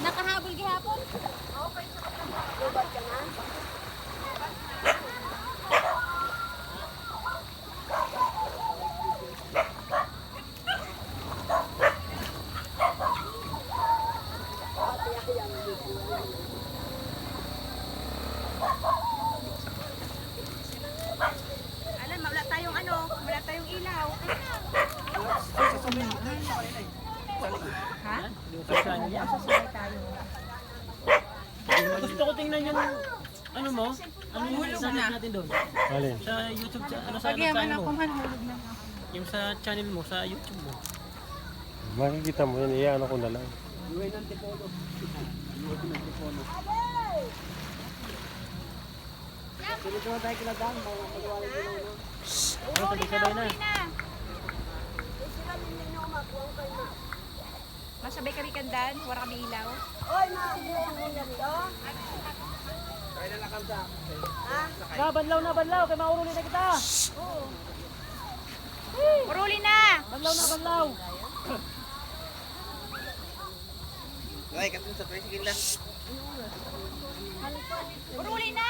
nakahabol gihapon. Okay, lubat ka na. Alam, wala tayong wala tayong ilaw. Ha? Gusto ko tingnan yung ano mo? Ano yung hulog natin doon? Alin? Sa YouTube, ano sa channel mo? Yung sa channel mo, sa YouTube mo. Makikita mo yan, iyan ako na lang. Sabay-sabay na. Masabay kami kandan, wala kami ilaw. Oy, makabuhan mo yan to. Banlaw na, banlaw. Kaya mauruli na kita. Uruli na! Banlaw na, banlaw. Uruli na!